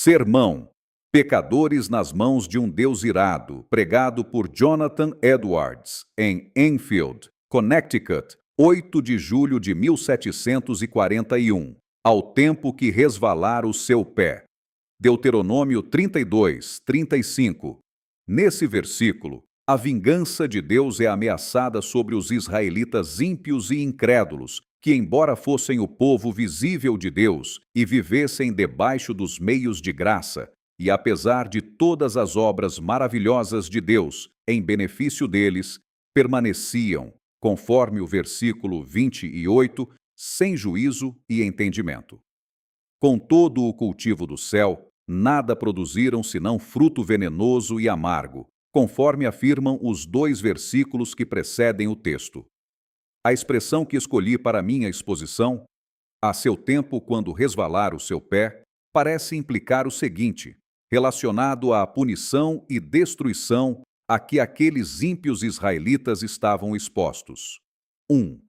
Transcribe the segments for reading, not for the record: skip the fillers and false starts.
Sermão: Pecadores nas mãos de um Deus irado, pregado por Jonathan Edwards, em Enfield, Connecticut, 8 de julho de 1741, ao tempo que resvalar o seu pé. Deuteronômio 32, 35. Nesse versículo, a vingança de Deus é ameaçada sobre os israelitas ímpios e incrédulos, que, embora fossem o povo visível de Deus e vivessem debaixo dos meios de graça, e apesar de todas as obras maravilhosas de Deus em benefício deles, permaneciam, conforme o versículo 28, sem juízo e entendimento. Com todo o cultivo do céu, nada produziram senão fruto venenoso e amargo, conforme afirmam os 2 versículos que precedem o texto. A expressão que escolhi para minha exposição, a seu tempo quando resvalar o seu pé, parece implicar o seguinte, relacionado à punição e destruição a que aqueles ímpios israelitas estavam expostos. 1.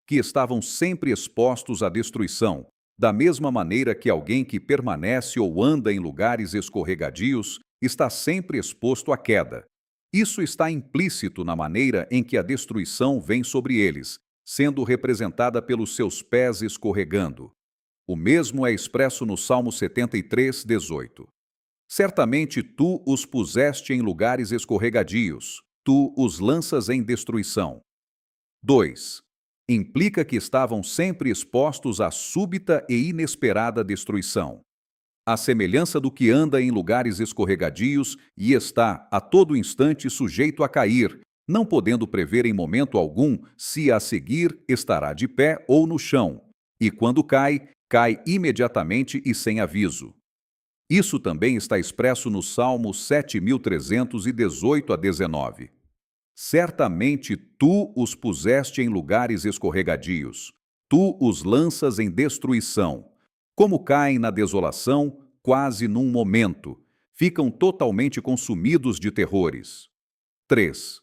Que estavam sempre expostos à destruição, da mesma maneira que alguém que permanece ou anda em lugares escorregadios está sempre exposto à queda. Isso está implícito na maneira em que a destruição vem sobre eles, sendo representada pelos seus pés escorregando. O mesmo é expresso no Salmo 73, 18. Certamente tu os puseste em lugares escorregadios, tu os lanças em destruição. 2. Implica que estavam sempre expostos à súbita e inesperada destruição. À semelhança do que anda em lugares escorregadios e está, a todo instante, sujeito a cair, não podendo prever em momento algum se a seguir estará de pé ou no chão, e quando cai, cai imediatamente e sem aviso. Isso também está expresso no Salmo 7.318 a 19. Certamente tu os puseste em lugares escorregadios, tu os lanças em destruição. Como caem na desolação, quase num momento, ficam totalmente consumidos de terrores. 3.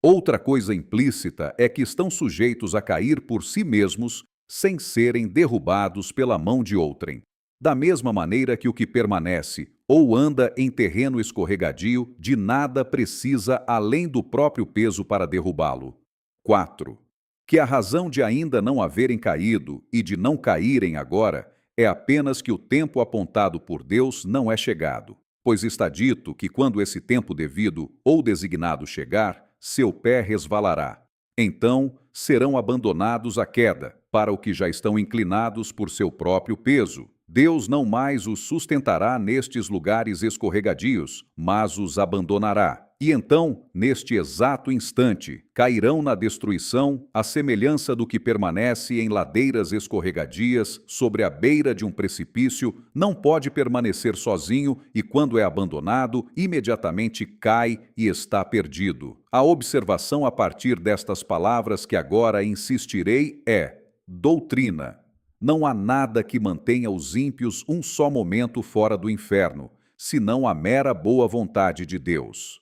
Outra coisa implícita é que estão sujeitos a cair por si mesmos, sem serem derrubados pela mão de outrem. Da mesma maneira que o que permanece ou anda em terreno escorregadio de nada precisa além do próprio peso para derrubá-lo. 4. Que a razão de ainda não haverem caído e de não caírem agora é apenas que o tempo apontado por Deus não é chegado, pois está dito que quando esse tempo devido ou designado chegar, seu pé resvalará. Então serão abandonados à queda, para o que já estão inclinados por seu próprio peso. Deus não mais os sustentará nestes lugares escorregadios, mas os abandonará. E então, neste exato instante, cairão na destruição à semelhança do que permanece em ladeiras escorregadias sobre a beira de um precipício, não pode permanecer sozinho e, quando é abandonado, imediatamente cai e está perdido. A observação a partir destas palavras que agora insistirei é: doutrina. Não há nada que mantenha os ímpios um só momento fora do inferno, senão a mera boa vontade de Deus.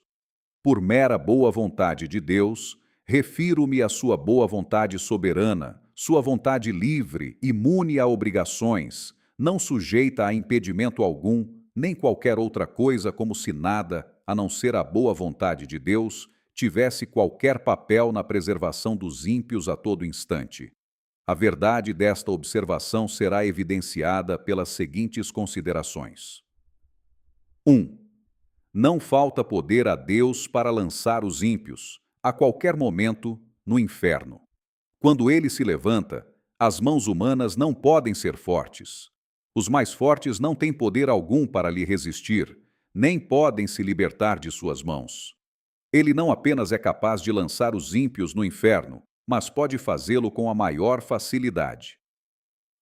Por mera boa vontade de Deus, refiro-me à sua boa vontade soberana, sua vontade livre, imune a obrigações, não sujeita a impedimento algum, nem qualquer outra coisa como se nada, a não ser a boa vontade de Deus, tivesse qualquer papel na preservação dos ímpios a todo instante. A verdade desta observação será evidenciada pelas seguintes considerações. 1. Não falta poder a Deus para lançar os ímpios, a qualquer momento, no inferno. Quando ele se levanta, as mãos humanas não podem ser fortes. Os mais fortes não têm poder algum para lhe resistir, nem podem se libertar de suas mãos. Ele não apenas é capaz de lançar os ímpios no inferno, mas pode fazê-lo com a maior facilidade.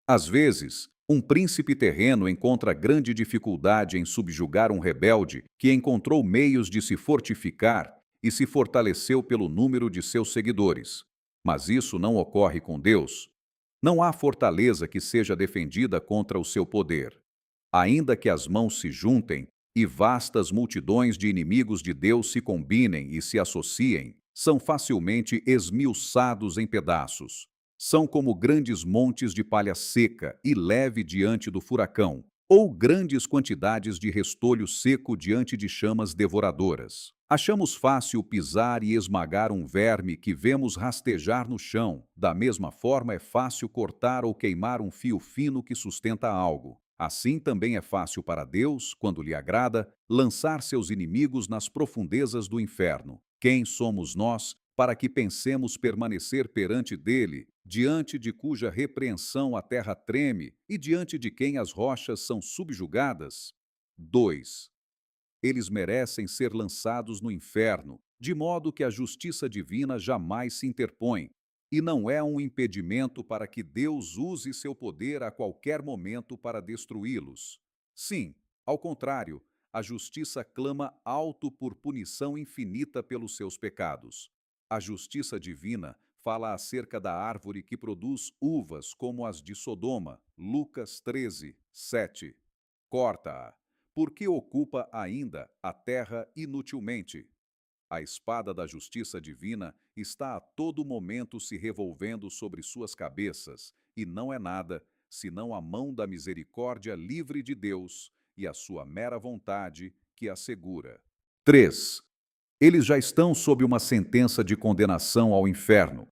Às vezes, um príncipe terreno encontra grande dificuldade em subjugar um rebelde que encontrou meios de se fortificar e se fortaleceu pelo número de seus seguidores. Mas isso não ocorre com Deus. Não há fortaleza que seja defendida contra o seu poder. Ainda que as mãos se juntem e vastas multidões de inimigos de Deus se combinem e se associem, são facilmente esmiuçados em pedaços. São como grandes montes de palha seca e leve diante do furacão, ou grandes quantidades de restolho seco diante de chamas devoradoras. Achamos fácil pisar e esmagar um verme que vemos rastejar no chão. Da mesma forma, é fácil cortar ou queimar um fio fino que sustenta algo. Assim também é fácil para Deus, quando lhe agrada, lançar seus inimigos nas profundezas do inferno. Quem somos nós para que pensemos permanecer perante dele, diante de cuja repreensão a terra treme e diante de quem as rochas são subjugadas? 2. Eles merecem ser lançados no inferno, de modo que a justiça divina jamais se interpõe, e não é um impedimento para que Deus use seu poder a qualquer momento para destruí-los. Sim, ao contrário, a justiça clama alto por punição infinita pelos seus pecados. A justiça divina fala acerca da árvore que produz uvas como as de Sodoma, Lucas 13, 7. Corta-a, porque ocupa ainda a terra inutilmente. A espada da justiça divina está a todo momento se revolvendo sobre suas cabeças, e não é nada senão a mão da misericórdia livre de Deus e a sua mera vontade que a segura. 3. Eles já estão sob uma sentença de condenação ao inferno.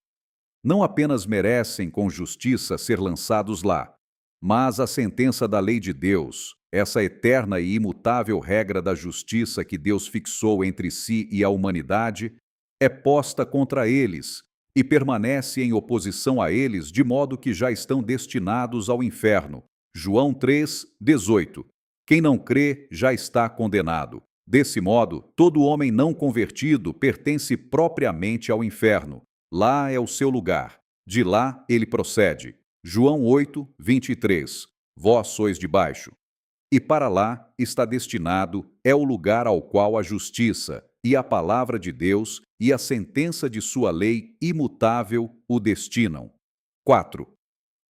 Não apenas merecem com justiça ser lançados lá, mas a sentença da lei de Deus, essa eterna e imutável regra da justiça que Deus fixou entre si e a humanidade, é posta contra eles e permanece em oposição a eles, de modo que já estão destinados ao inferno. João 3, 18. Quem não crê já está condenado. Desse modo, todo homem não convertido pertence propriamente ao inferno. Lá é o seu lugar. De lá ele procede. João 8, 23. Vós sois de baixo. E para lá está destinado, é o lugar ao qual a justiça e a palavra de Deus e a sentença de sua lei imutável o destinam. 4.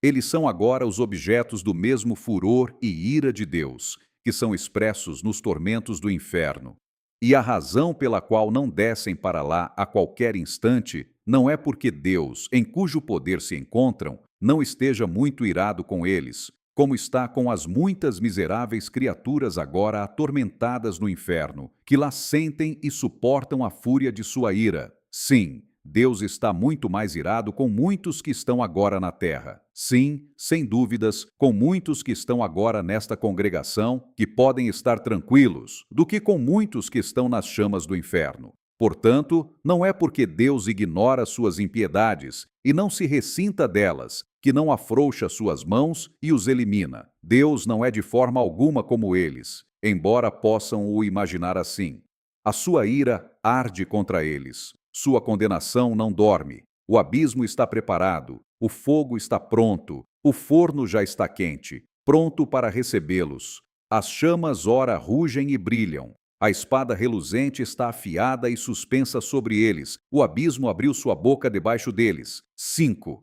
Eles são agora os objetos do mesmo furor e ira de Deus, que são expressos nos tormentos do inferno. E a razão pela qual não descem para lá a qualquer instante não é porque Deus, em cujo poder se encontram, não esteja muito irado com eles, como está com as muitas miseráveis criaturas agora atormentadas no inferno, que lá sentem e suportam a fúria de sua ira. Sim, Deus está muito mais irado com muitos que estão agora na terra. Sim, sem dúvidas, com muitos que estão agora nesta congregação, que podem estar tranquilos, do que com muitos que estão nas chamas do inferno. Portanto, não é porque Deus ignora suas impiedades e não se ressinta delas, que não afrouxa suas mãos e os elimina. Deus não é de forma alguma como eles, embora possam o imaginar assim. A sua ira arde contra eles. Sua condenação não dorme. O abismo está preparado, o fogo está pronto, o forno já está quente, pronto para recebê-los. As chamas ora rugem e brilham. A espada reluzente está afiada e suspensa sobre eles. O abismo abriu sua boca debaixo deles. 5.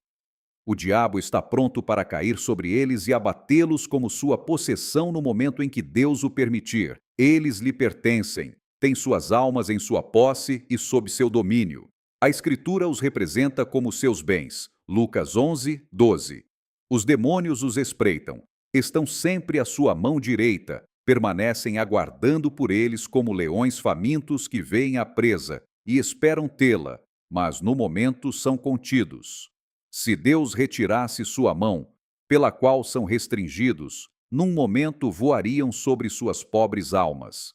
O diabo está pronto para cair sobre eles e abatê-los como sua possessão no momento em que Deus o permitir. Eles lhe pertencem. Tem suas almas em sua posse e sob seu domínio. A Escritura os representa como seus bens. Lucas 11, 12. Os demônios os espreitam. Estão sempre à sua mão direita. Permanecem aguardando por eles como leões famintos que veem a presa e esperam tê-la, mas no momento são contidos. Se Deus retirasse sua mão, pela qual são restringidos, num momento voariam sobre suas pobres almas.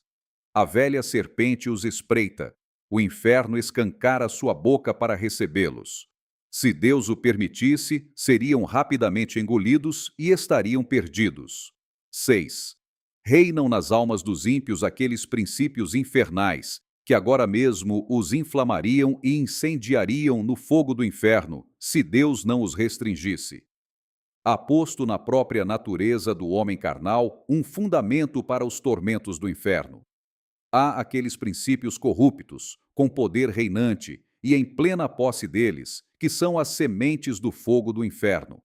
A velha serpente os espreita. O inferno escancara sua boca para recebê-los. Se Deus o permitisse, seriam rapidamente engolidos e estariam perdidos. 6. Reinam nas almas dos ímpios aqueles princípios infernais, que agora mesmo os inflamariam e incendiariam no fogo do inferno, se Deus não os restringisse. Há posto na própria natureza do homem carnal um fundamento para os tormentos do inferno. Há aqueles princípios corruptos, com poder reinante, e em plena posse deles, que são as sementes do fogo do inferno.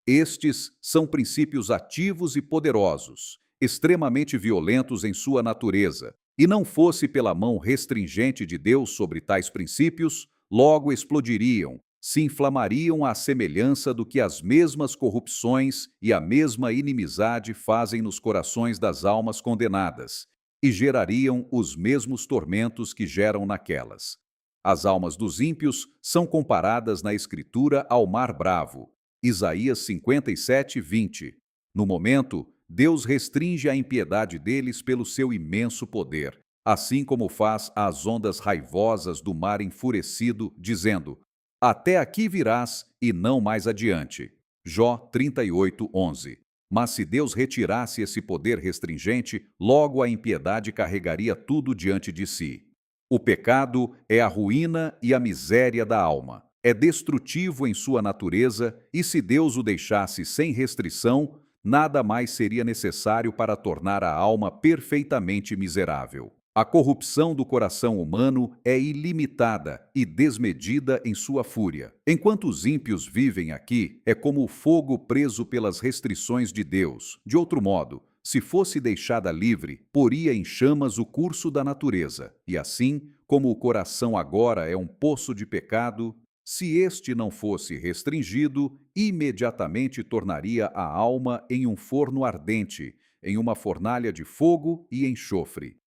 Estes são princípios ativos e poderosos, extremamente violentos em sua natureza, e não fosse pela mão restringente de Deus sobre tais princípios, logo explodiriam, se inflamariam à semelhança do que as mesmas corrupções e a mesma inimizade fazem nos corações das almas condenadas, e gerariam os mesmos tormentos que geram naquelas. As almas dos ímpios são comparadas na Escritura ao mar bravo. Isaías 57, 20. No momento, Deus restringe a impiedade deles pelo seu imenso poder, assim como faz às ondas raivosas do mar enfurecido, dizendo: até aqui virás e não mais adiante. Jó 38, 11. Mas se Deus retirasse esse poder restringente, logo a impiedade carregaria tudo diante de si. O pecado é a ruína e a miséria da alma. É destrutivo em sua natureza e, se Deus o deixasse sem restrição, nada mais seria necessário para tornar a alma perfeitamente miserável. A corrupção do coração humano é ilimitada e desmedida em sua fúria. Enquanto os ímpios vivem aqui, é como o fogo preso pelas restrições de Deus. De outro modo, se fosse deixada livre, poria em chamas o curso da natureza. E assim, como o coração agora é um poço de pecado, se este não fosse restringido, imediatamente tornaria a alma em um forno ardente, em uma fornalha de fogo e enxofre.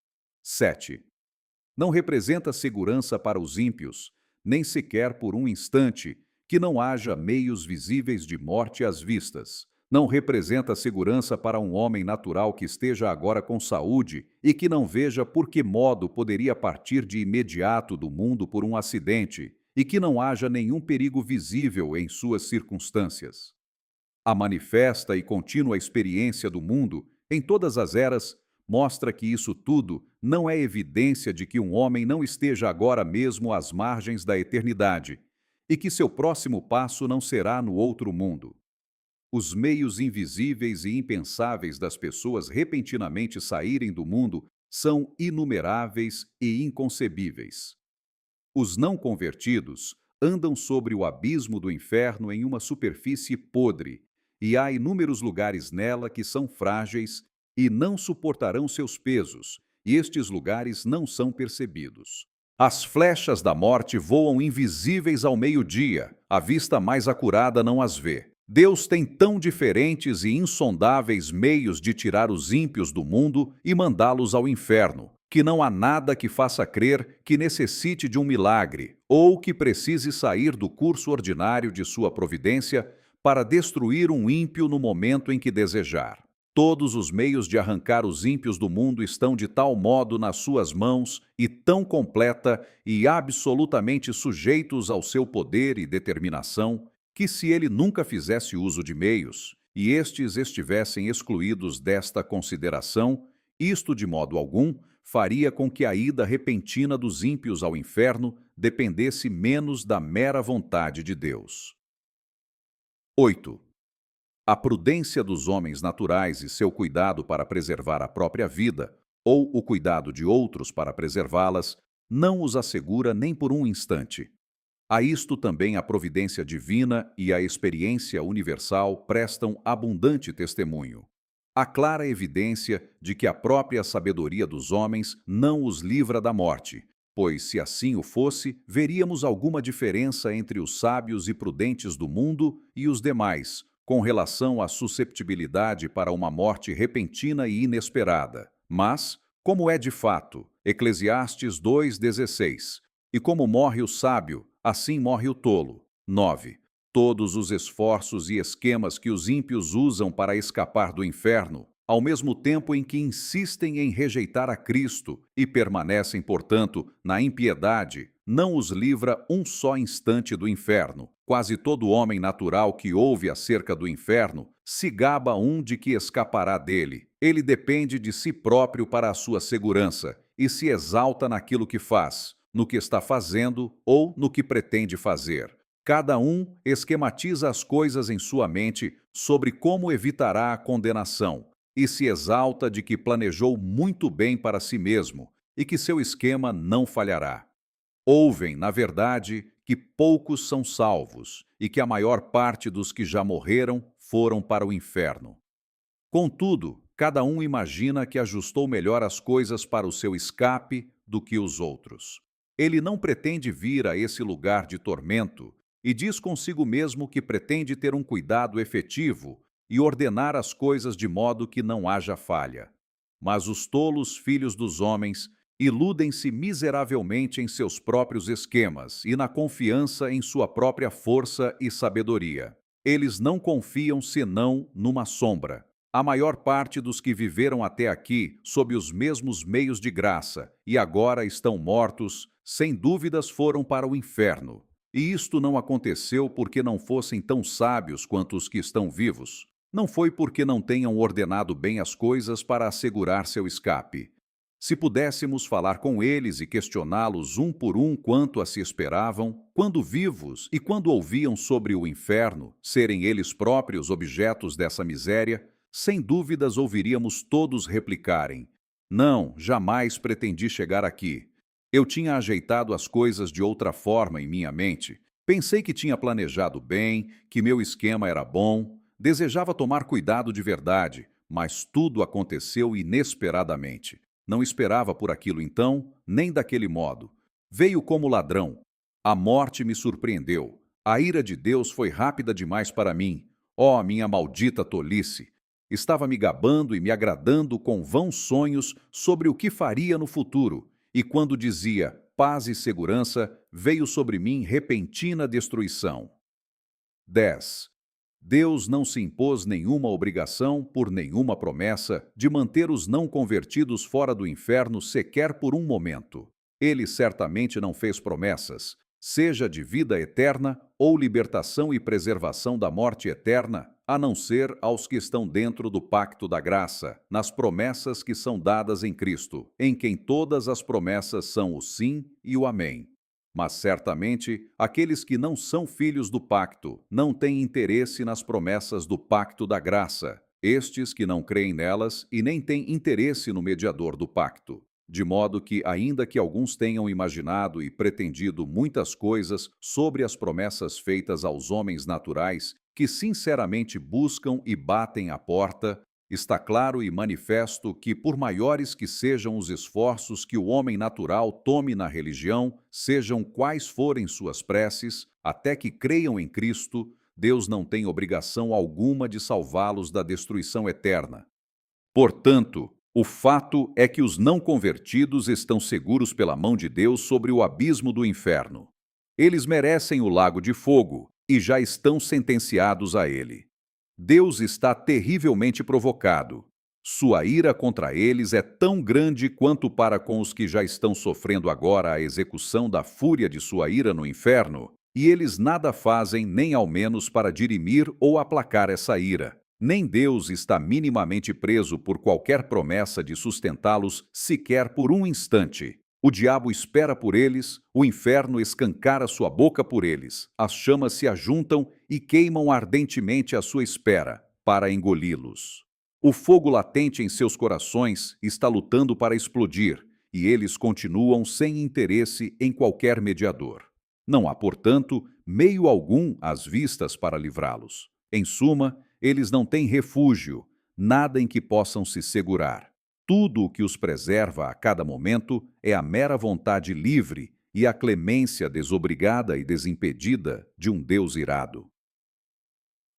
7. Não representa segurança para os ímpios, nem sequer por um instante, que não haja meios visíveis de morte às vistas. Não representa segurança para um homem natural que esteja agora com saúde e que não veja por que modo poderia partir de imediato do mundo por um acidente e que não haja nenhum perigo visível em suas circunstâncias. A manifesta e contínua experiência do mundo, em todas as eras, mostra que isso tudo não é evidência de que um homem não esteja agora mesmo às margens da eternidade e que seu próximo passo não será no outro mundo. Os meios invisíveis e impensáveis das pessoas repentinamente saírem do mundo são inumeráveis e inconcebíveis. Os não convertidos andam sobre o abismo do inferno em uma superfície podre, e há inúmeros lugares nela que são frágeis e não suportarão seus pesos, e estes lugares não são percebidos. As flechas da morte voam invisíveis ao meio-dia, a vista mais acurada não as vê. Deus tem tão diferentes e insondáveis meios de tirar os ímpios do mundo e mandá-los ao inferno, que não há nada que faça crer que necessite de um milagre ou que precise sair do curso ordinário de sua providência para destruir um ímpio no momento em que desejar. Todos os meios de arrancar os ímpios do mundo estão de tal modo nas suas mãos e tão completa e absolutamente sujeitos ao seu poder e determinação, que se ele nunca fizesse uso de meios, e estes estivessem excluídos desta consideração, isto de modo algum faria com que a ida repentina dos ímpios ao inferno dependesse menos da mera vontade de Deus. 8. A prudência dos homens naturais e seu cuidado para preservar a própria vida, ou o cuidado de outros para preservá-las, não os assegura nem por um instante. A isto também a providência divina e a experiência universal prestam abundante testemunho. Há clara evidência de que a própria sabedoria dos homens não os livra da morte, pois, se assim o fosse, veríamos alguma diferença entre os sábios e prudentes do mundo e os demais, com relação à susceptibilidade para uma morte repentina e inesperada. Mas, como é de fato, Eclesiastes 2,16, e como morre o sábio, assim morre o tolo. 9. Todos os esforços e esquemas que os ímpios usam para escapar do inferno, ao mesmo tempo em que insistem em rejeitar a Cristo e permanecem, portanto, na impiedade, não os livra um só instante do inferno. Quase todo homem natural que ouve acerca do inferno se gaba de que escapará dele. Ele depende de si próprio para a sua segurança e se exalta naquilo que faz, no que está fazendo ou no que pretende fazer. Cada um esquematiza as coisas em sua mente sobre como evitará a condenação e se exalta de que planejou muito bem para si mesmo e que seu esquema não falhará. Ouvem, na verdade, que poucos são salvos e que a maior parte dos que já morreram foram para o inferno. Contudo, cada um imagina que ajustou melhor as coisas para o seu escape do que os outros. Ele não pretende vir a esse lugar de tormento, e diz consigo mesmo que pretende ter um cuidado efetivo e ordenar as coisas de modo que não haja falha. Mas os tolos filhos dos homens iludem-se miseravelmente em seus próprios esquemas e na confiança em sua própria força e sabedoria. Eles não confiam senão numa sombra. A maior parte dos que viveram até aqui sob os mesmos meios de graça e agora estão mortos, sem dúvidas foram para o inferno. E isto não aconteceu porque não fossem tão sábios quanto os que estão vivos. Não foi porque não tenham ordenado bem as coisas para assegurar seu escape. Se pudéssemos falar com eles e questioná-los um por um quanto a se esperavam, quando vivos e quando ouviam sobre o inferno, serem eles próprios objetos dessa miséria, sem dúvidas ouviríamos todos replicarem: não, jamais pretendi chegar aqui. Eu tinha ajeitado as coisas de outra forma em minha mente. Pensei que tinha planejado bem, que meu esquema era bom, desejava tomar cuidado de verdade, mas tudo aconteceu inesperadamente. Não esperava por aquilo então, nem daquele modo. Veio como ladrão. A morte me surpreendeu. A ira de Deus foi rápida demais para mim. Oh, minha maldita tolice! Estava me gabando e me agradando com vãos sonhos sobre o que faria no futuro, e quando dizia paz e segurança, veio sobre mim repentina destruição. 10. Deus não se impôs nenhuma obrigação, por nenhuma promessa, de manter os não convertidos fora do inferno sequer por um momento. Ele certamente não fez promessas, seja de vida eterna ou libertação e preservação da morte eterna, a não ser aos que estão dentro do pacto da graça, nas promessas que são dadas em Cristo, em quem todas as promessas são o sim e o amém. Mas certamente aqueles que não são filhos do pacto não têm interesse nas promessas do pacto da graça, estes que não creem nelas e nem têm interesse no mediador do pacto. De modo que, ainda que alguns tenham imaginado e pretendido muitas coisas sobre as promessas feitas aos homens naturais, que sinceramente buscam e batem à porta, está claro e manifesto que, por maiores que sejam os esforços que o homem natural tome na religião, sejam quais forem suas preces, até que creiam em Cristo, Deus não tem obrigação alguma de salvá-los da destruição eterna. Portanto, o fato é que os não convertidos estão seguros pela mão de Deus sobre o abismo do inferno. Eles merecem o lago de fogo e já estão sentenciados a ele. Deus está terrivelmente provocado. Sua ira contra eles é tão grande quanto para com os que já estão sofrendo agora a execução da fúria de sua ira no inferno, e eles nada fazem nem ao menos para dirimir ou aplacar essa ira. Nem Deus está minimamente preso por qualquer promessa de sustentá-los sequer por um instante. O diabo espera por eles, o inferno escancara sua boca por eles, as chamas se ajuntam e queimam ardentemente à sua espera, para engoli-los. O fogo latente em seus corações está lutando para explodir, e eles continuam sem interesse em qualquer mediador. Não há, portanto, meio algum às vistas para livrá-los. Em suma, eles não têm refúgio, nada em que possam se segurar. Tudo o que os preserva a cada momento é a mera vontade livre e a clemência desobrigada e desimpedida de um Deus irado.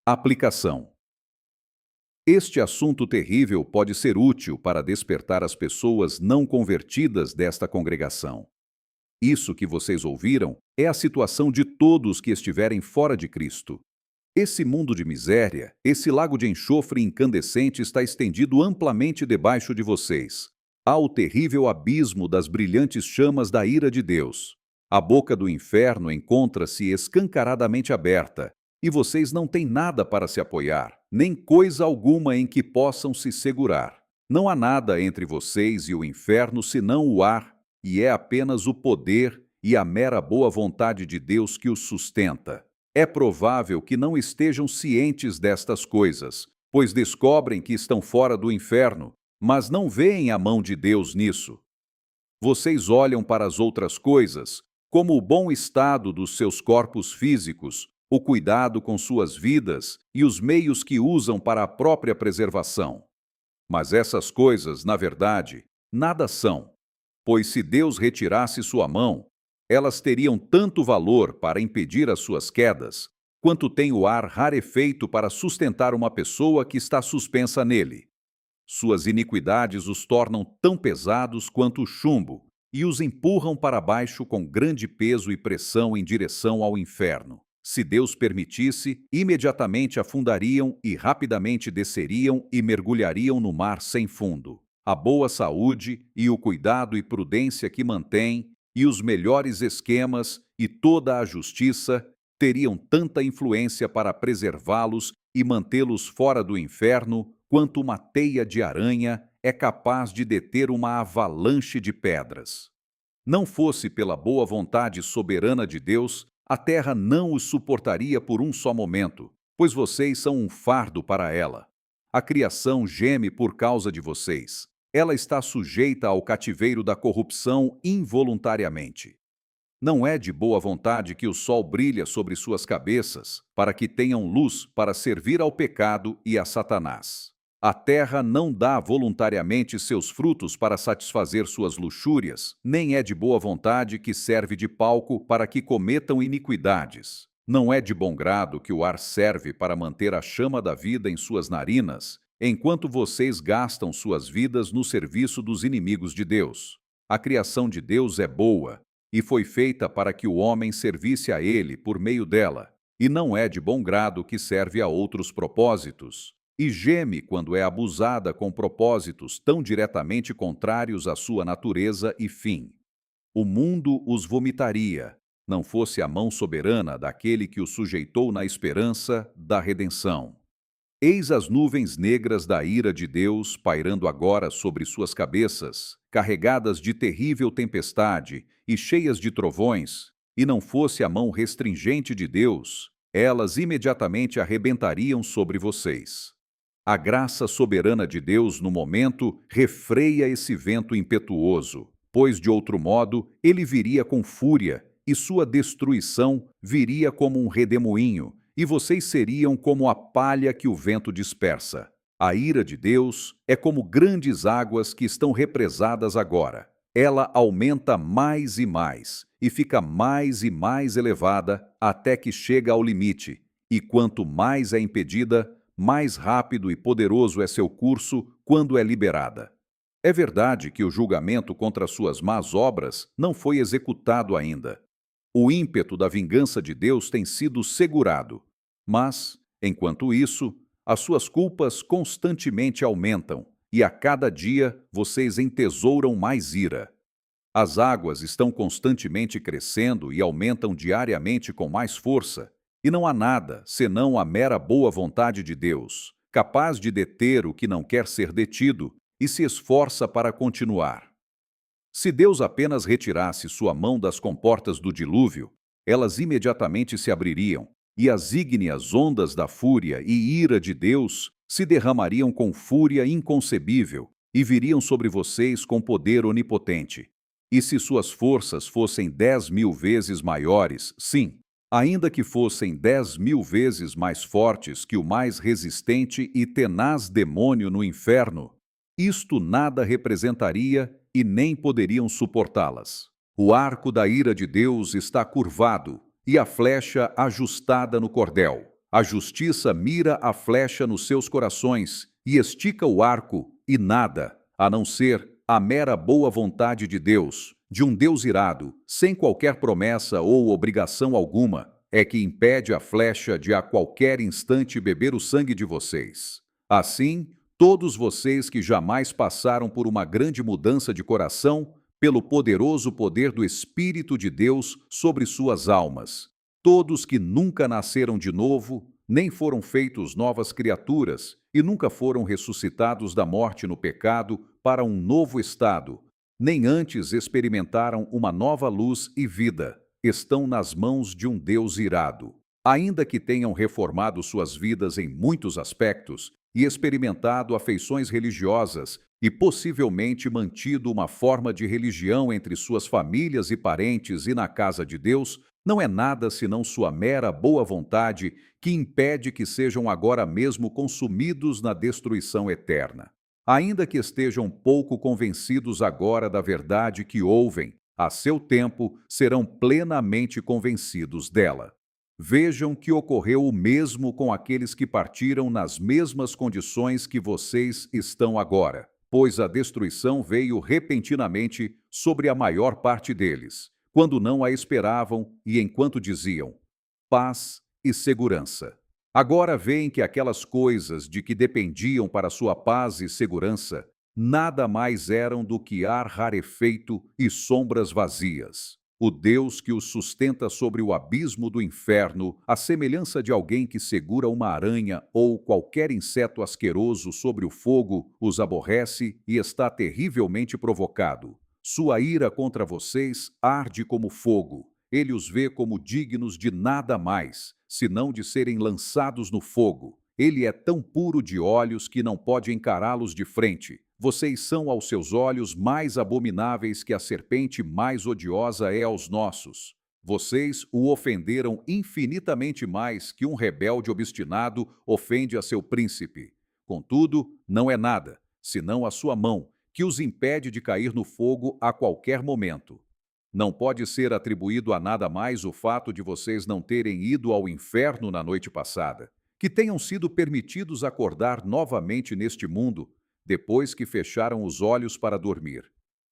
Aplicação. Este assunto terrível pode ser útil para despertar as pessoas não convertidas desta congregação. Isso que vocês ouviram é a situação de todos que estiverem fora de Cristo. Esse mundo de miséria, esse lago de enxofre incandescente está estendido amplamente debaixo de vocês. Há o terrível abismo das brilhantes chamas da ira de Deus. A boca do inferno encontra-se escancaradamente aberta, e vocês não têm nada para se apoiar, nem coisa alguma em que possam se segurar. Não há nada entre vocês e o inferno senão o ar, e é apenas o poder e a mera boa vontade de Deus que os sustenta. É provável que não estejam cientes destas coisas, pois descobrem que estão fora do inferno, mas não veem a mão de Deus nisso. Vocês olham para as outras coisas, como o bom estado dos seus corpos físicos, o cuidado com suas vidas e os meios que usam para a própria preservação. Mas essas coisas, na verdade, nada são, pois se Deus retirasse sua mão, Elas teriam tanto valor para impedir as suas quedas, quanto tem o ar rarefeito para sustentar uma pessoa que está suspensa nele. Suas iniquidades os tornam tão pesados quanto o chumbo e os empurram para baixo com grande peso e pressão em direção ao inferno. Se Deus permitisse, imediatamente afundariam e rapidamente desceriam e mergulhariam no mar sem fundo. A boa saúde e o cuidado e prudência que mantém, e os melhores esquemas e toda a justiça teriam tanta influência para preservá-los e mantê-los fora do inferno quanto uma teia de aranha é capaz de deter uma avalanche de pedras. Não fosse pela boa vontade soberana de Deus, a terra não os suportaria por um só momento, pois vocês são um fardo para ela. A criação geme por causa de vocês. Ela está sujeita ao cativeiro da corrupção involuntariamente. Não é de boa vontade que o sol brilha sobre suas cabeças, para que tenham luz para servir ao pecado e a Satanás. A terra não dá voluntariamente seus frutos para satisfazer suas luxúrias, nem é de boa vontade que serve de palco para que cometam iniquidades. Não é de bom grado que o ar serve para manter a chama da vida em suas narinas, enquanto vocês gastam suas vidas no serviço dos inimigos de Deus. A criação de Deus é boa, e foi feita para que o homem servisse a ele por meio dela, e não é de bom grado que serve a outros propósitos, e geme quando é abusada com propósitos tão diretamente contrários à sua natureza e fim. O mundo os vomitaria, não fosse a mão soberana daquele que os sujeitou na esperança da redenção. Eis as nuvens negras da ira de Deus pairando agora sobre suas cabeças, carregadas de terrível tempestade e cheias de trovões, e não fosse a mão restringente de Deus, elas imediatamente arrebentariam sobre vocês. A graça soberana de Deus, no momento, refreia esse vento impetuoso, pois, de outro modo, ele viria com fúria, e sua destruição viria como um redemoinho, e vocês seriam como a palha que o vento dispersa. A ira de Deus é como grandes águas que estão represadas agora. Ela aumenta mais e fica mais e mais elevada até que chega ao limite, e quanto mais é impedida, mais rápido e poderoso é seu curso quando é liberada. É verdade que o julgamento contra suas más obras não foi executado ainda. O ímpeto da vingança de Deus tem sido segurado, mas, enquanto isso, as suas culpas constantemente aumentam, e a cada dia vocês entesouram mais ira. As águas estão constantemente crescendo e aumentam diariamente com mais força, e não há nada, senão a mera boa vontade de Deus, capaz de deter o que não quer ser detido e se esforça para continuar. Se Deus apenas retirasse sua mão das comportas do dilúvio, elas imediatamente se abririam, e as ígneas ondas da fúria e ira de Deus se derramariam com fúria inconcebível e viriam sobre vocês com poder onipotente. E se suas forças fossem 10.000 vezes maiores, sim, ainda que fossem 10.000 vezes mais fortes que o mais resistente e tenaz demônio no inferno, isto nada representaria e nem poderiam suportá-las. O arco da ira de Deus está curvado e a flecha ajustada no cordel. A justiça mira a flecha nos seus corações e estica o arco, e nada, a não ser a mera boa vontade de Deus, de um Deus irado, sem qualquer promessa ou obrigação alguma, é que impede a flecha de a qualquer instante beber o sangue de vocês. Assim, todos vocês que jamais passaram por uma grande mudança de coração, pelo poderoso poder do Espírito de Deus sobre suas almas, todos que nunca nasceram de novo, nem foram feitos novas criaturas e nunca foram ressuscitados da morte no pecado para um novo estado, nem antes experimentaram uma nova luz e vida, estão nas mãos de um Deus irado. Ainda que tenham reformado suas vidas em muitos aspectos e experimentado afeições religiosas e possivelmente mantido uma forma de religião entre suas famílias e parentes e na casa de Deus, não é nada senão sua mera boa vontade que impede que sejam agora mesmo consumidos na destruição eterna. Ainda que estejam pouco convencidos agora da verdade que ouvem, A seu tempo, serão plenamente convencidos dela. Vejam que ocorreu o mesmo com aqueles que partiram nas mesmas condições que vocês estão agora, pois a destruição veio repentinamente sobre a maior parte deles, quando não a esperavam e enquanto diziam: paz e segurança. Agora veem que aquelas coisas de que dependiam para sua paz e segurança nada mais eram do que ar rarefeito e sombras vazias. O Deus que os sustenta sobre o abismo do inferno, à semelhança de alguém que segura uma aranha ou qualquer inseto asqueroso sobre o fogo, os aborrece e está terrivelmente provocado. Sua ira contra vocês arde como fogo. Ele os vê como dignos de nada mais, senão de serem lançados no fogo. Ele é tão puro de olhos que não pode encará-los de frente. Vocês são aos seus olhos mais abomináveis que a serpente mais odiosa é aos nossos. Vocês o ofenderam infinitamente mais que um rebelde obstinado ofende a seu príncipe. Contudo, não é nada, senão a sua mão, que os impede de cair no fogo a qualquer momento. Não pode ser atribuído a nada mais o fato de vocês não terem ido ao inferno na noite passada, que tenham sido permitidos acordar novamente neste mundo, depois que fecharam os olhos para dormir.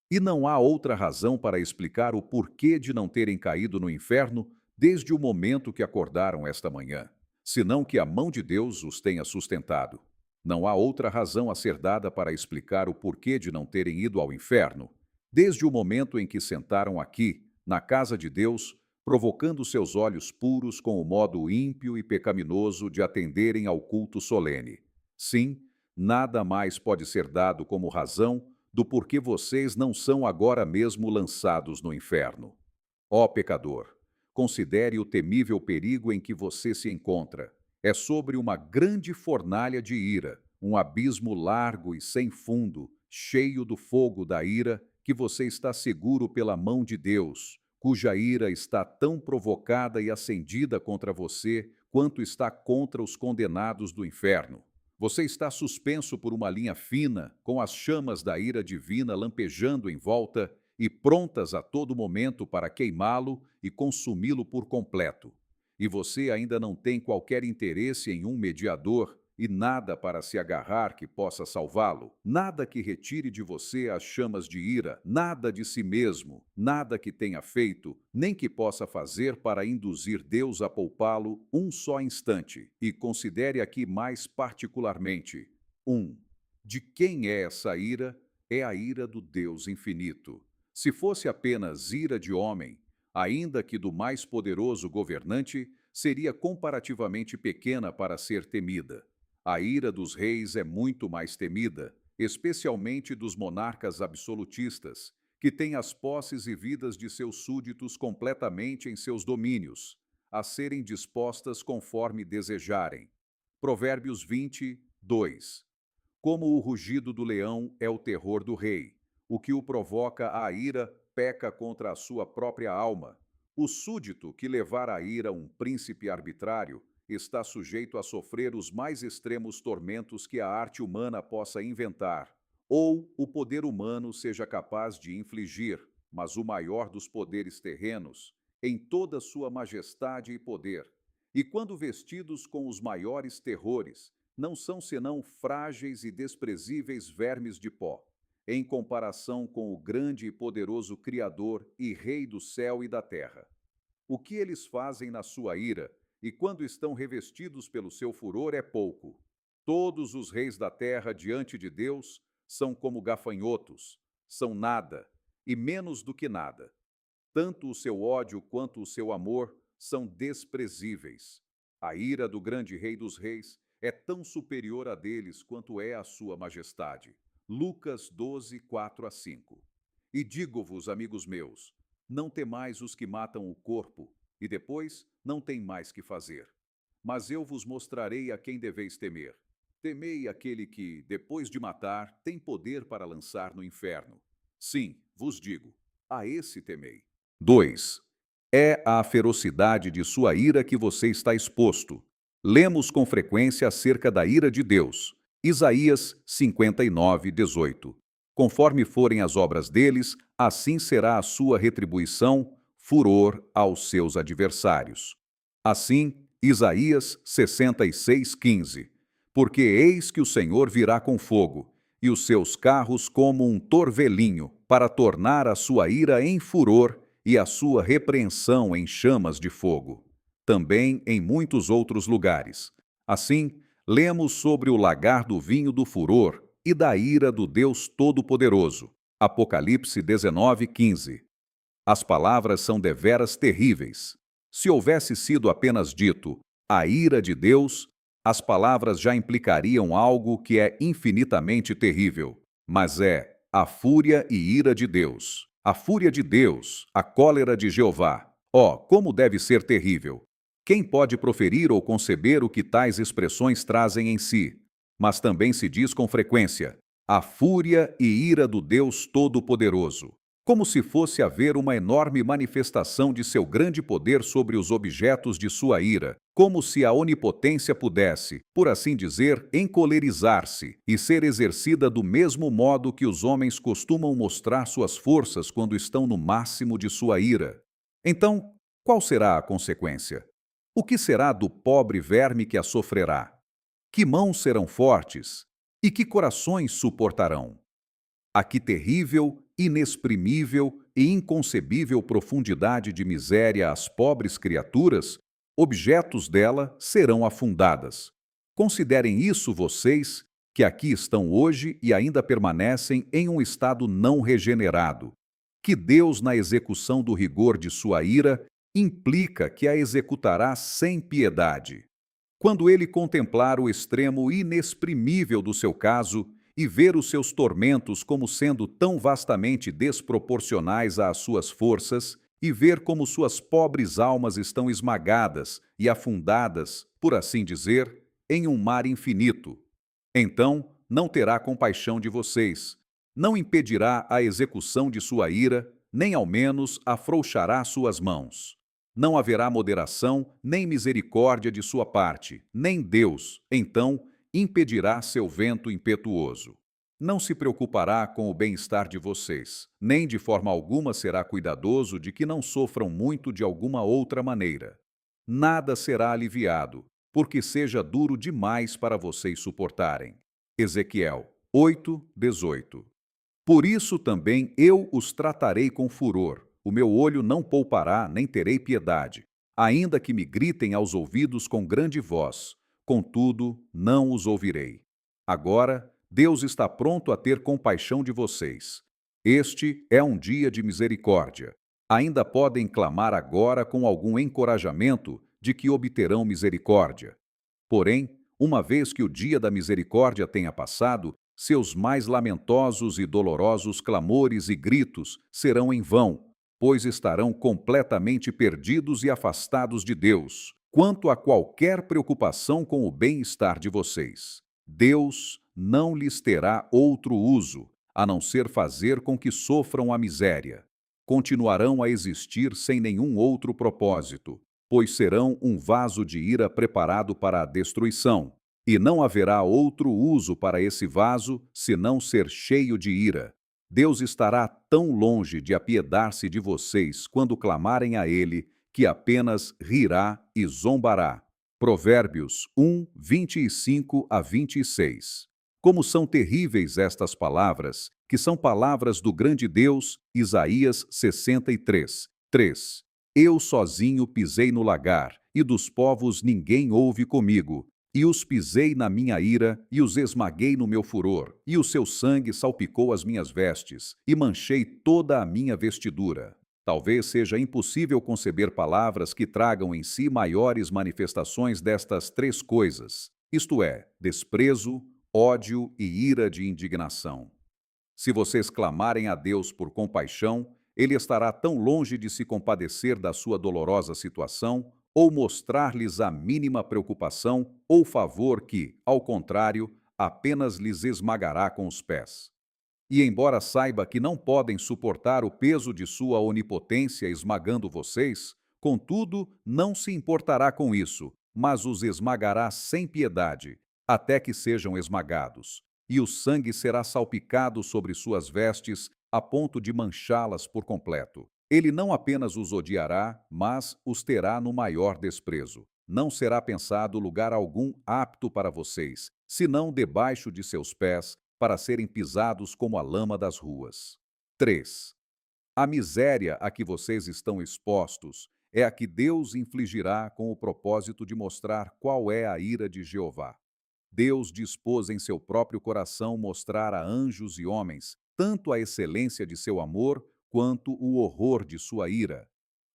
E não há outra razão para explicar o porquê de não terem caído no inferno desde o momento que acordaram esta manhã, senão que a mão de Deus os tenha sustentado. Não há outra razão a ser dada para explicar o porquê de não terem ido ao inferno, desde o momento em que sentaram aqui, na casa de Deus, provocando seus olhos puros com o modo ímpio e pecaminoso de atenderem ao culto solene. Sim, nada mais pode ser dado como razão do porquê vocês não são agora mesmo lançados no inferno. Ó pecador, considere o temível perigo em que você se encontra. É sobre uma grande fornalha de ira, um abismo largo e sem fundo, cheio do fogo da ira, que você está seguro pela mão de Deus, cuja ira está tão provocada e acendida contra você quanto está contra os condenados do inferno. Você está suspenso por uma linha fina, com as chamas da ira divina lampejando em volta e prontas a todo momento para queimá-lo e consumi-lo por completo. E você ainda não tem qualquer interesse em um mediador e nada para se agarrar que possa salvá-lo, nada que retire de você as chamas de ira, nada de si mesmo, nada que tenha feito, nem que possa fazer para induzir Deus a poupá-lo um só instante. E considere aqui mais particularmente: 1. De quem é essa ira? É a ira do Deus infinito. Se fosse apenas ira de homem, ainda que do mais poderoso governante, seria comparativamente pequena para ser temida. A ira dos reis é muito mais temida, especialmente dos monarcas absolutistas, que têm as posses e vidas de seus súditos completamente em seus domínios, a serem dispostas conforme desejarem. Provérbios 20:2. Como o rugido do leão é o terror do rei, o que o provoca à ira peca contra a sua própria alma. O súdito que levar à ira um príncipe arbitrário está sujeito a sofrer os mais extremos tormentos que a arte humana possa inventar, ou o poder humano seja capaz de infligir, mas o maior dos poderes terrenos, em toda sua majestade e poder. E quando vestidos com os maiores terrores, não são senão frágeis e desprezíveis vermes de pó, em comparação com o grande e poderoso Criador e Rei do céu e da terra. O que eles fazem na sua ira, e quando estão revestidos pelo seu furor, é pouco. Todos os reis da terra diante de Deus são como gafanhotos, são nada, e menos do que nada. Tanto o seu ódio quanto o seu amor são desprezíveis. A ira do grande Rei dos Reis é tão superior a deles quanto é a sua majestade. Lucas 12, 4-5. E digo-vos, amigos meus, não temais os que matam o corpo, e depois não tem mais que fazer. Mas eu vos mostrarei a quem deveis temer. Temei aquele que, depois de matar, tem poder para lançar no inferno. Sim, vos digo, a esse temei. 2. É à ferocidade de sua ira que você está exposto. Lemos com frequência acerca da ira de Deus. Isaías 59:18. Conforme forem as obras deles, Assim será a sua retribuição, furor aos seus adversários. Assim, Isaías 66:15. Porque eis que o Senhor virá com fogo, e os seus carros como um torvelinho, para tornar a sua ira em furor e a sua repreensão em chamas de fogo. Também em muitos outros lugares. Assim, lemos sobre o lagar do vinho do furor e da ira do Deus Todo-Poderoso. Apocalipse 19:15. As palavras são deveras terríveis. Se houvesse sido apenas dito a ira de Deus, as palavras já implicariam algo que é infinitamente terrível. Mas é a fúria e ira de Deus. A fúria de Deus, a cólera de Jeová. Oh, como deve ser terrível! Quem pode proferir ou conceber o que tais expressões trazem em si? Mas também se diz com frequência: a fúria e ira do Deus Todo-Poderoso. Como se fosse haver uma enorme manifestação de seu grande poder sobre os objetos de sua ira, como se a onipotência pudesse, por assim dizer, encolerizar-se e ser exercida do mesmo modo que os homens costumam mostrar suas forças quando estão no máximo de sua ira. Então, qual será a consequência? O que será do pobre verme que a sofrerá? Que mãos serão fortes? E que corações suportarão? A que terrível, inexprimível e inconcebível profundidade de miséria as pobres criaturas, objetos dela, serão afundadas. Considerem isso vocês, que aqui estão hoje e ainda permanecem em um estado não regenerado. Que Deus, na execução do rigor de sua ira, implica que a executará sem piedade. Quando ele contemplar o extremo inexprimível do seu caso e ver os seus tormentos como sendo tão vastamente desproporcionais às suas forças, e ver como suas pobres almas estão esmagadas e afundadas, por assim dizer, em um mar infinito, então não terá compaixão de vocês, não impedirá a execução de sua ira, nem ao menos afrouxará suas mãos. Não haverá moderação nem misericórdia de sua parte, nem Deus, então, impedirá seu vento impetuoso. Não se preocupará com o bem-estar de vocês, nem de forma alguma será cuidadoso de que não sofram muito de alguma outra maneira. Nada será aliviado, porque seja duro demais para vocês suportarem. Ezequiel 8:18. Por isso também eu os tratarei com furor, o meu olho não poupará, nem terei piedade, ainda que me gritem aos ouvidos com grande voz, contudo não os ouvirei. Agora, Deus está pronto a ter compaixão de vocês. Este é um dia de misericórdia. Ainda podem clamar agora com algum encorajamento de que obterão misericórdia. Porém, uma vez que o dia da misericórdia tenha passado, seus mais lamentosos e dolorosos clamores e gritos serão em vão, pois estarão completamente perdidos e afastados de Deus, quanto a qualquer preocupação com o bem-estar de vocês. Deus não lhes terá outro uso, a não ser fazer com que sofram a miséria. Continuarão a existir sem nenhum outro propósito, pois serão um vaso de ira preparado para a destruição, e não haverá outro uso para esse vaso senão ser cheio de ira. Deus estará tão longe de apiedar-se de vocês quando clamarem a Ele, que apenas rirá e zombará. Provérbios 1:25-26. Como são terríveis estas palavras, que são palavras do grande Deus, Isaías 63:3. Eu sozinho pisei no lagar, e dos povos ninguém houve comigo. E os pisei na minha ira, e os esmaguei no meu furor, e o seu sangue salpicou as minhas vestes, e manchei toda a minha vestidura. Talvez seja impossível conceber palavras que tragam em si maiores manifestações destas três coisas, isto é, desprezo, ódio e ira de indignação. Se vocês clamarem a Deus por compaixão, Ele estará tão longe de se compadecer da sua dolorosa situação ou mostrar-lhes a mínima preocupação ou favor que, ao contrário, apenas lhes esmagará com os pés. E embora saiba que não podem suportar o peso de sua onipotência esmagando vocês, contudo, não se importará com isso, mas os esmagará sem piedade, até que sejam esmagados. E o sangue será salpicado sobre suas vestes, a ponto de manchá-las por completo. Ele não apenas os odiará, mas os terá no maior desprezo. Não será pensado lugar algum apto para vocês, senão debaixo de seus pés, para serem pisados como a lama das ruas. 3. A miséria a que vocês estão expostos é a que Deus infligirá com o propósito de mostrar qual é a ira de Jeová. Deus dispôs em seu próprio coração mostrar a anjos e homens tanto a excelência de seu amor quanto o horror de sua ira.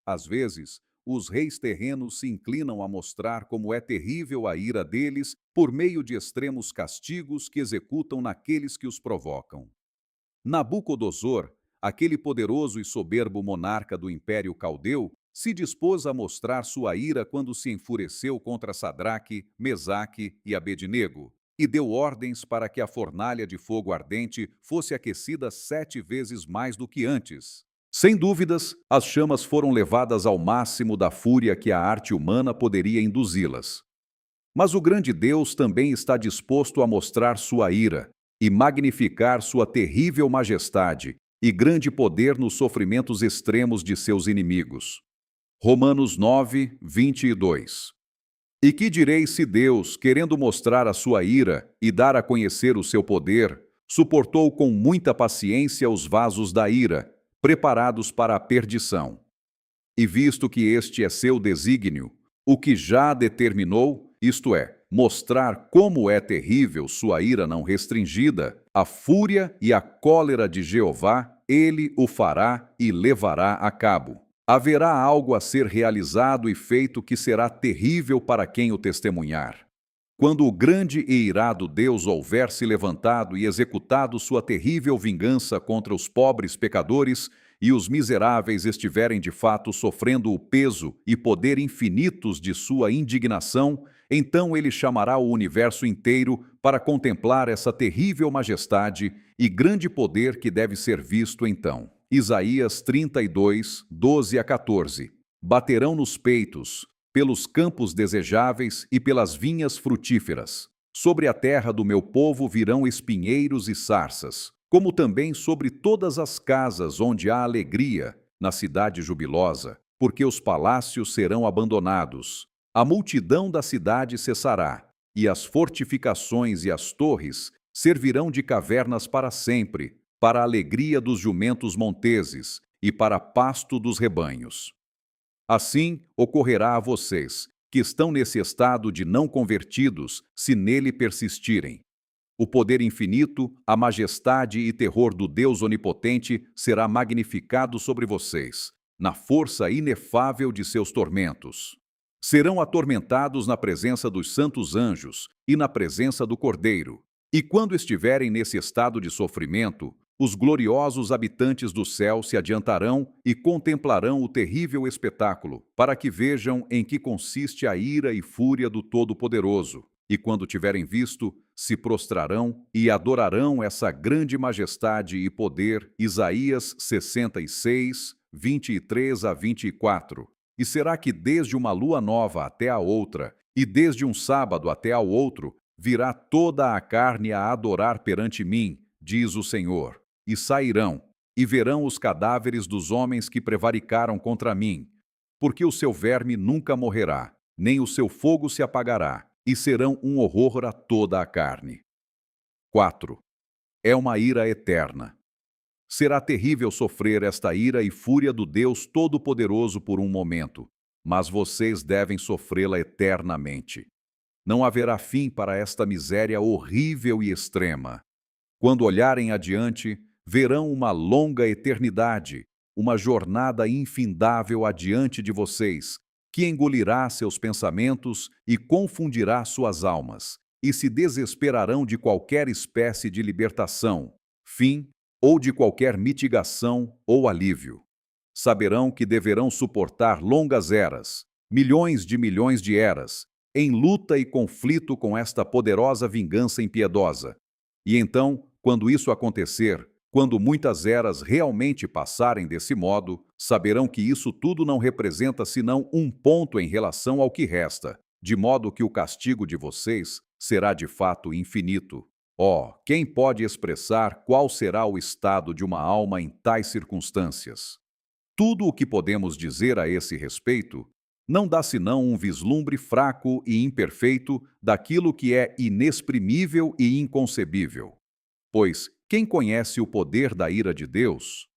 Às vezes, os reis terrenos se inclinam a mostrar como é terrível a ira deles por meio de extremos castigos que executam naqueles que os provocam. Nabucodonosor, aquele poderoso e soberbo monarca do Império Caldeu, se dispôs a mostrar sua ira quando se enfureceu contra Sadraque, Mesaque e Abednego, e deu ordens para que a fornalha de fogo ardente fosse aquecida 7 vezes mais do que antes. Sem dúvidas, as chamas foram levadas ao máximo da fúria que a arte humana poderia induzi-las. Mas o grande Deus também está disposto a mostrar sua ira e magnificar sua terrível majestade e grande poder nos sofrimentos extremos de seus inimigos. Romanos 9, 22. E que direi se Deus, querendo mostrar a sua ira e dar a conhecer o seu poder, suportou com muita paciência os vasos da ira, preparados para a perdição? E visto que este é seu desígnio, o que já determinou, isto é, mostrar como é terrível sua ira não restringida, a fúria e a cólera de Jeová, ele o fará e levará a cabo. Haverá algo a ser realizado e feito que será terrível para quem o testemunhar. Quando o grande e irado Deus houver se levantado e executado sua terrível vingança contra os pobres pecadores, e os miseráveis estiverem de fato sofrendo o peso e poder infinitos de sua indignação, então ele chamará o universo inteiro para contemplar essa terrível majestade e grande poder que deve ser visto então. Isaías 32, 12 a 14. Baterão nos peitos, pelos campos desejáveis e pelas vinhas frutíferas. Sobre a terra do meu povo virão espinheiros e sarças, como também sobre todas as casas onde há alegria, na cidade jubilosa, porque os palácios serão abandonados. A multidão da cidade cessará, e as fortificações e as torres servirão de cavernas para sempre, para a alegria dos jumentos monteses e para pasto dos rebanhos. Assim ocorrerá a vocês, que estão nesse estado de não convertidos, se nele persistirem. O poder infinito, a majestade e terror do Deus onipotente será magnificado sobre vocês, na força inefável de seus tormentos. Serão atormentados na presença dos santos anjos e na presença do Cordeiro. E quando estiverem nesse estado de sofrimento, os gloriosos habitantes do céu se adiantarão e contemplarão o terrível espetáculo, para que vejam em que consiste a ira e fúria do Todo-Poderoso. E quando tiverem visto, se prostrarão e adorarão essa grande majestade e poder. Isaías 66, 23 a 24. E será que desde uma lua nova até a outra, e desde um sábado até ao outro, virá toda a carne a adorar perante mim, diz o Senhor. E sairão, e verão os cadáveres dos homens que prevaricaram contra mim, porque o seu verme nunca morrerá, nem o seu fogo se apagará, e serão um horror a toda a carne. 4. É uma ira eterna. Será terrível sofrer esta ira e fúria do Deus Todo-Poderoso por um momento, mas vocês devem sofrê-la eternamente. Não haverá fim para esta miséria horrível e extrema. Quando olharem adiante, verão uma longa eternidade, uma jornada infindável adiante de vocês, que engolirá seus pensamentos e confundirá suas almas, e se desesperarão de qualquer espécie de libertação, fim ou de qualquer mitigação ou alívio. Saberão que deverão suportar longas eras, milhões de eras, em luta e conflito com esta poderosa vingança impiedosa. E então, quando isso acontecer, quando muitas eras realmente passarem desse modo, saberão que isso tudo não representa senão um ponto em relação ao que resta, de modo que o castigo de vocês será de fato infinito. Oh, quem pode expressar qual será o estado de uma alma em tais circunstâncias? Tudo o que podemos dizer a esse respeito não dá senão um vislumbre fraco e imperfeito daquilo que é inexprimível e inconcebível. Pois quem conhece o poder da ira de Deus?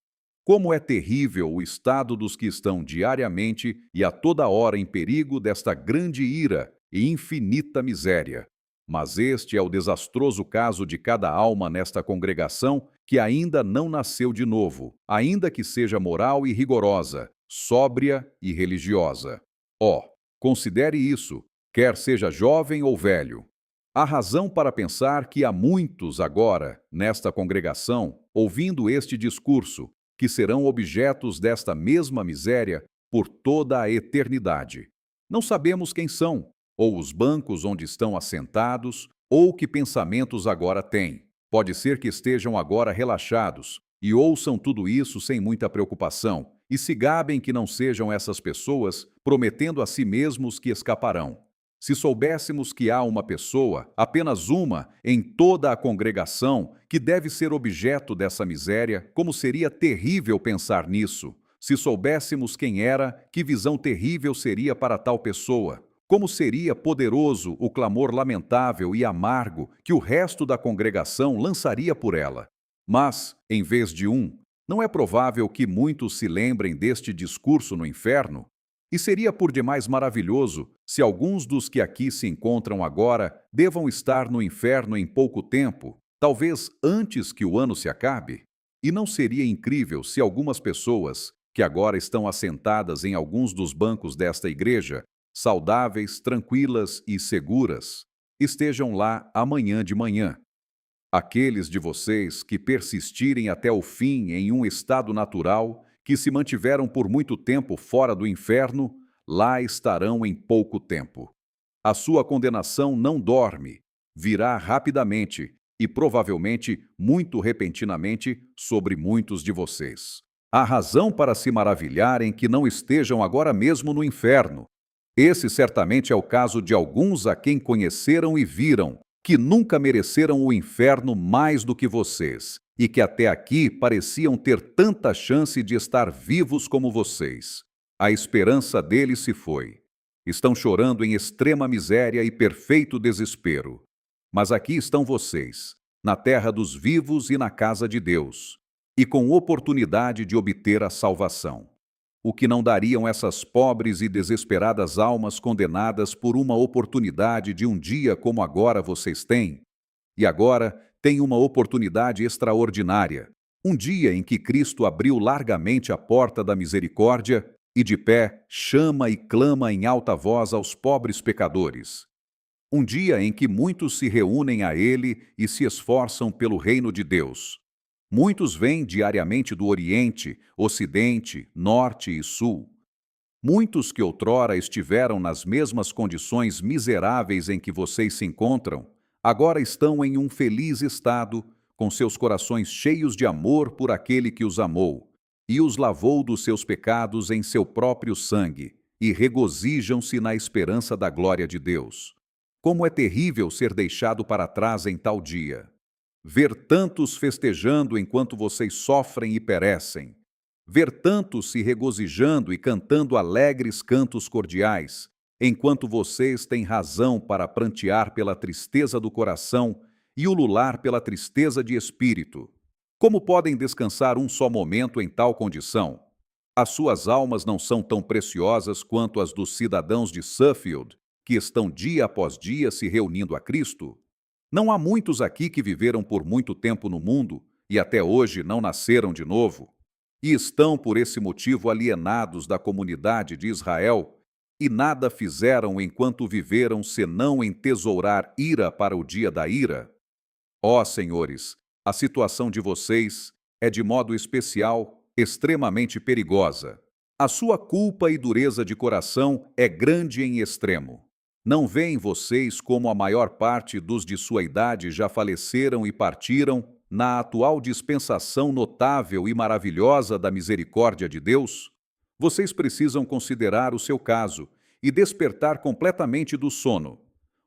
Como é terrível o estado dos que estão diariamente e a toda hora em perigo desta grande ira e infinita miséria. Mas este é o desastroso caso de cada alma nesta congregação que ainda não nasceu de novo, ainda que seja moral e rigorosa, sóbria e religiosa. Ó, considere isso, quer seja jovem ou velho. Há razão para pensar que há muitos agora, nesta congregação, ouvindo este discurso, que serão objetos desta mesma miséria por toda a eternidade. Não sabemos quem são, ou os bancos onde estão assentados, ou que pensamentos agora têm. Pode ser que estejam agora relaxados e ouçam tudo isso sem muita preocupação e se gabem que não sejam essas pessoas prometendo a si mesmos que escaparão. Se soubéssemos que há uma pessoa, apenas uma, em toda a congregação, que deve ser objeto dessa miséria, como seria terrível pensar nisso. Se soubéssemos quem era, que visão terrível seria para tal pessoa. Como seria poderoso o clamor lamentável e amargo que o resto da congregação lançaria por ela. Mas, em vez de um, não é provável que muitos se lembrem deste discurso no inferno? E seria por demais maravilhoso se alguns dos que aqui se encontram agora devam estar no inferno em pouco tempo, talvez antes que o ano se acabe? E não seria incrível se algumas pessoas, que agora estão assentadas em alguns dos bancos desta igreja, saudáveis, tranquilas e seguras, estejam lá amanhã de manhã? Aqueles de vocês que persistirem até o fim em um estado natural, que se mantiveram por muito tempo fora do inferno, lá estarão em pouco tempo. A sua condenação não dorme, virá rapidamente e provavelmente muito repentinamente sobre muitos de vocês. Há razão para se maravilharem que não estejam agora mesmo no inferno. Esse certamente é o caso de alguns a quem conheceram e viram, que nunca mereceram o inferno mais do que vocês, e que até aqui pareciam ter tanta chance de estar vivos como vocês. A esperança deles se foi. Estão chorando em extrema miséria e perfeito desespero. Mas aqui estão vocês, na terra dos vivos e na casa de Deus, e com oportunidade de obter a salvação. O que não dariam essas pobres e desesperadas almas condenadas por uma oportunidade de um dia como agora vocês têm? E agora têm uma oportunidade extraordinária, um dia em que Cristo abriu largamente a porta da misericórdia e de pé chama e clama em alta voz aos pobres pecadores. Um dia em que muitos se reúnem a Ele e se esforçam pelo reino de Deus. Muitos vêm diariamente do Oriente, Ocidente, Norte e Sul. Muitos que outrora estiveram nas mesmas condições miseráveis em que vocês se encontram, agora estão em um feliz estado, com seus corações cheios de amor por aquele que os amou, e os lavou dos seus pecados em seu próprio sangue, e regozijam-se na esperança da glória de Deus. Como é terrível ser deixado para trás em tal dia! Ver tantos festejando enquanto vocês sofrem e perecem. Ver tantos se regozijando e cantando alegres cantos cordiais, enquanto vocês têm razão para prantear pela tristeza do coração e ulular pela tristeza de espírito. Como podem descansar um só momento em tal condição? As suas almas não são tão preciosas quanto as dos cidadãos de Suffield, que estão dia após dia se reunindo a Cristo? Não há muitos aqui que viveram por muito tempo no mundo e até hoje não nasceram de novo, e estão por esse motivo alienados da comunidade de Israel e nada fizeram enquanto viveram senão entesourar ira para o dia da ira? Ó senhores, a situação de vocês é de modo especial extremamente perigosa. A sua culpa e dureza de coração é grande em extremo. Não veem vocês como a maior parte dos de sua idade já faleceram e partiram na atual dispensação notável e maravilhosa da misericórdia de Deus? Vocês precisam considerar o seu caso e despertar completamente do sono.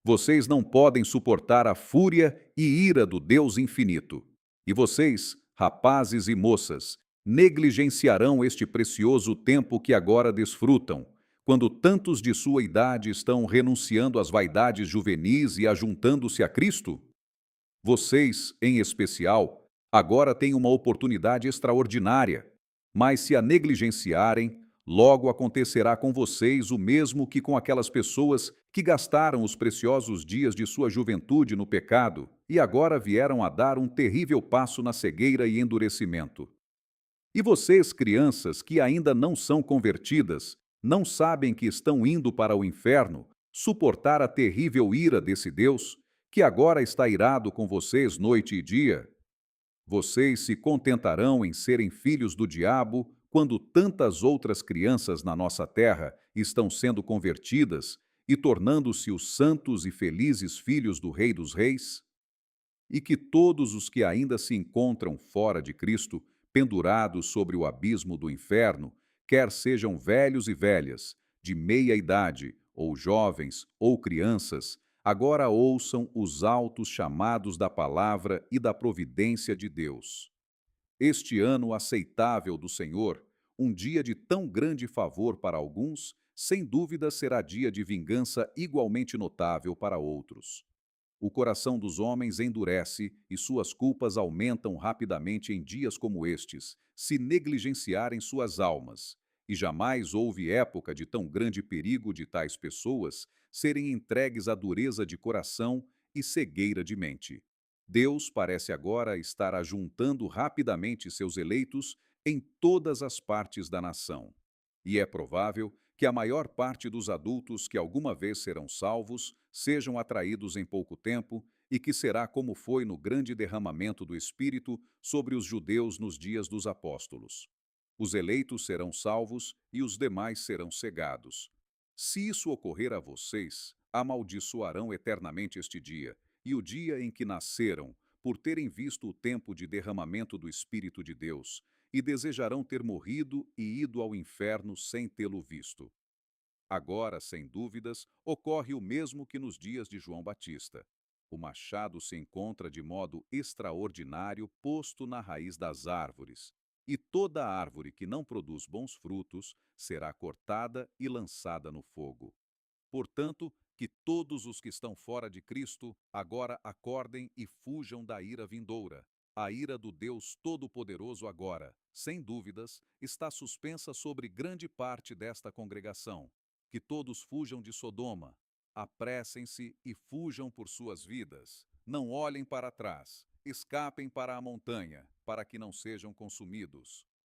Vocês não podem suportar a fúria e ira do Deus infinito. E vocês, rapazes e moças, negligenciarão este precioso tempo que agora desfrutam, quando tantos de sua idade estão renunciando às vaidades juvenis e ajuntando-se a Cristo? Vocês, em especial, agora têm uma oportunidade extraordinária, mas se a negligenciarem, logo acontecerá com vocês o mesmo que com aquelas pessoas que gastaram os preciosos dias de sua juventude no pecado e agora vieram a dar um terrível passo na cegueira e endurecimento. E vocês, crianças que ainda não são convertidas, não sabem que estão indo para o inferno, suportar a terrível ira desse Deus, que agora está irado com vocês noite e dia? Vocês se contentarão em serem filhos do diabo quando tantas outras crianças na nossa terra estão sendo convertidas e tornando-se os santos e felizes filhos do Rei dos Reis? E que todos os que ainda se encontram fora de Cristo, pendurados sobre o abismo do inferno, quer sejam velhos e velhas, de meia idade, ou jovens, ou crianças, agora ouçam os altos chamados da palavra e da providência de Deus. Este ano aceitável do Senhor, um dia de tão grande favor para alguns, sem dúvida será dia de vingança igualmente notável para outros. O coração dos homens endurece e suas culpas aumentam rapidamente em dias como estes, se negligenciarem suas almas. E jamais houve época de tão grande perigo de tais pessoas serem entregues à dureza de coração e cegueira de mente. Deus parece agora estar ajuntando rapidamente seus eleitos em todas as partes da nação. E é provável que a maior parte dos adultos que alguma vez serão salvos sejam atraídos em pouco tempo e que será como foi no grande derramamento do Espírito sobre os judeus nos dias dos apóstolos. Os eleitos serão salvos e os demais serão cegados. Se isso ocorrer a vocês, amaldiçoarão eternamente este dia e o dia em que nasceram, por terem visto o tempo de derramamento do Espírito de Deus, e desejarão ter morrido e ido ao inferno sem tê-lo visto. Agora, sem dúvidas, ocorre o mesmo que nos dias de João Batista. O machado se encontra de modo extraordinário posto na raiz das árvores, e toda árvore que não produz bons frutos será cortada e lançada no fogo. Portanto, que todos os que estão fora de Cristo agora acordem e fujam da ira vindoura. A ira do Deus Todo-Poderoso agora, sem dúvidas, está suspensa sobre grande parte desta congregação. Que todos fujam de Sodoma. Apressem-se e fujam por suas vidas. Não olhem para trás. Escapem para a montanha, para que não sejam consumidos.